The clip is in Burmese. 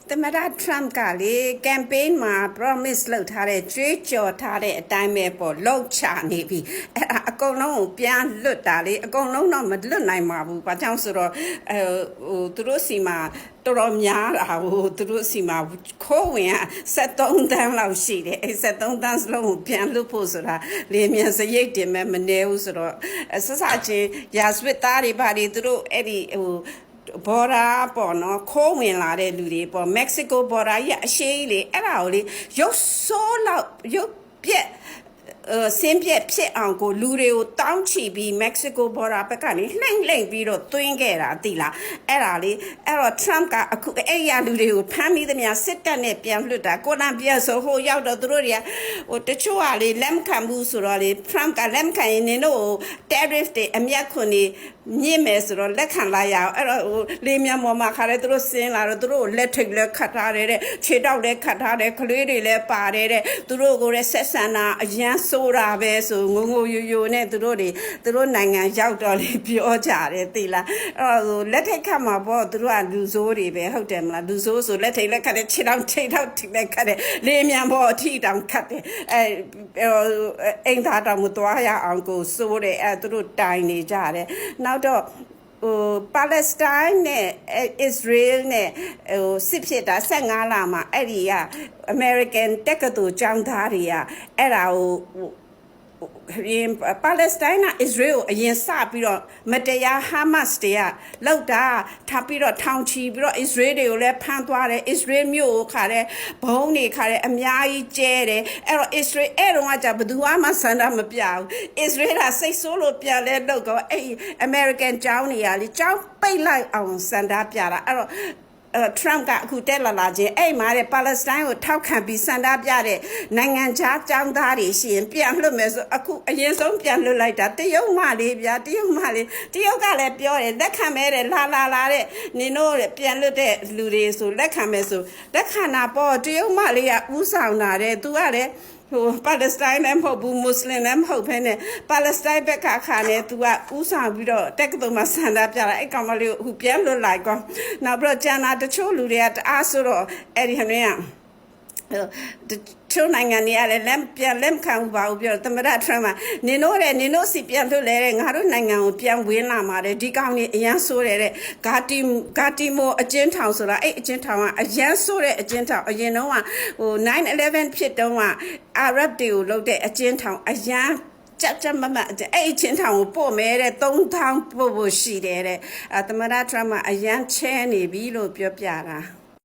သမ္မတ Trump ကလေ campaign မှာ promise လုပ်ထားတဲ့ကြွေးကြော်ထားတဲ့အတိုင်းပဲပေါ့လှုပ်ချနေပြီအဲ့ဒါအကုန်လုံးကိုပြန်လွတ်တာလေအကုန်လုံးတော့မလွတ်နိုင်ပါဘူးဘာကြောင့်ဆိုတော့သူတို့စီမှာတော်တော်များတာဟိုသူတို့စီမှာခိုးဝင်က73တန်းလောက်ရှိတယ်အဲ့73တန်းစလုံးကိုပြန်လွတ်ဖို့ဆိုတာလေမြန်စရိတ်တင်မဲ့မနေဘူးဆိုတော့ဆက်စချင်းရာဇဝတ်သားတွေဘာတွေသူတို့အဲ့ဒီဘော်ဒါပေါ့နော်ခိုးဝင်လာတဲ့လူတွေပေါ့မက္ကဆီကိုဘော်ဒါကြီးအရှိကြီးလေအဲ့ဒါကိုလေရုပ်ဆိုးလောက်ရုပ်ပြက်စင်းပြက်ဖြစ်အောင်ကိုလူတွေကိုတောင်းချပြီးမက္ကဆီကိုဘော်ဒါဘက်ကနေလှိမ့်ပြီးတော့တွင်းခဲ့တာသိလားအဲ့ဒါလေအဲ့တော့ Trump ကအခုအဲ့ရလူတွေကိုဖမ်းပြီးသမျှစစ်တပ်နဲ့ပြန်လွှတ်တာကိုလံဘီယာဆိုဟိုရောက်တော့သူတို့တွေကဟိုတချို့ကလေလက်မခံဘူးဆိုတော့လေ Trump ကလက်မခံရင်နင်တို့ tariff တွေအမြတ်ခွန်တွေမြင့်မယ်ဆိုတော့လက်ခံလာရအောင်အဲ့တော့ဟိုလေမြန်ပေါ်မှာခါတယ်သူတို့ဆင်းလာတော့သူတို့လက်ထိတ်လက်ခတ်ထားတယ်တဲ့ခြေတောက်လည်းခတ်ထားတယ်ကလေးတွေလည်းပါတယ်တဲ့သူတို့ကိုလည်းဆက်ဆံတာအရန်ဆိုတာပဲဆိုငုံယိုနဲ့သူတို့နိုင်ငံရောက်တော့လေပြောကြတယ်သိလားအဲ့တော့လက်ထိတ်ခတ်မှာပေါ့သူတို့ကလူဆိုးတွေပဲဟုတ်တယ်မလားလူဆိုးဆိုလက်ထိတ်လက်ခတ်တယ်ခြေတောက်ထိတ်လက်ခတ်တယ်လေမြန်ပေါ်အထိတောင်ခတ်တယ်အိမ်သားတောင်မသွားရအောင်ကိုစိုးတယ်အဲ့သူတို့တိုင်နေကြတယ်နောက်တော့ပါလက်စတိုင်းနဲ့အစ္စရေးနဲ့စစ်ဖြစ်တာ15လမှာအဲ့ဒီက American တက္ကသိုလ်ကျောင်းသားတွေကအဲ့ဒါကိုပါလက်စတိုင်းနဲ့အစ္စရေးကိုအရင်စပြီးတော့မတရားဟာမတ်တွေကလောက်တာထားပြီးတော့ထောင်ချီပြီးတော့အစ္စရေးတွေကိုလည်းဖမ်းသွားတယ်အစ္စရေးမြို့ကိုခါတဲ့ဘုံတွေခါတဲ့အများကြီးကျဲတယ်အဲ့တော့အစ္စရေးအဲ့တော့ကဘယ်သူမှဆန္ဒမပြဘူးအစ္စရေးကစိတ်ဆိုးလို့ပြန်လဲလောက်တော့အဲ့ American ကျောင်းတွေကလေကျောင်းပိတ်လိုက်အောင်ဆန္ဒပြတာအဲ့တော့Trump ကအခုတက်လာခြင်းအဲ့မှာတဲ့ပါလက်စတိုင်းကိုထောက်ခံပြီးစန္ဒပြတဲ့နိုင်ငံခြားចောင်းသားတွေရှိရင်ပြန်လွတ်မယ်ဆိုအခုအရင်ဆုံးပြန်လွတ်လိုက်တာတရုတ်မှလေးဗျာတရုတ်ကလည်းပြောတယ်လက်ခံမဲတဲ့လာတဲ့နင်တို့ပြန်လွတ်တဲ့လူတွေဆိုလက်ခံမဲဆိုလက်ခံတာပေါ့တရုတ်မှလေးကဥဆောင်တာတဲ့သူကလည်းဟိုပါလက်စတိုင်းလည်းမဟုတ်ဘူးမွတ်စလင်လည်းမဟုတ်ဘဲနဲ့ပါလက်စတိုင်းဘက်ကခါနဲ့သူကဥဆောင်ပြီးတော့တက္ကသိုလ်မှာဆန္ဒပြတာအဲ့ကောင်မလေးကိုအခုပြန်လွတ်လိုက်ကောနောက်ပြီးတော့ကျန်တာတချို့လူတွေကတအားဆိုတော့အဲ့ဒီဟင်းကချိုးနိုင်ငံတွေကလည်းလက်ခံဘူးပါဘူးပြောသမ္မတ Trump ကနင်တို့စီပြန်လွတ်လဲတဲ့ငါတို့နိုင်ငံကိုပြန်ဝင်လာမှာတဲ့ဒီကောင်ကြီးအရန်ဆိုးတယ်တဲ့ဂါတီမိုအကျဉ်းထောင်ဆိုတာအဲ့အကျဉ်းထောင်ကအရန်ဆိုးတဲ့အကျဉ်းထောင်အရင်တော့ဟို9/11ဖြစ်တုန်းကအာရပ်တွေကိုလုပ်တဲ့အကျဉ်းထောင်အရန်ကြမမအဲ့ချင်းထောင်ကိုပို့မဲတဲ့3000ပို့ဖို့ရှိတယ်တဲ့သမ္မတ Trump ကအရန်ချဲနေပြီလို့ပြောပြတာ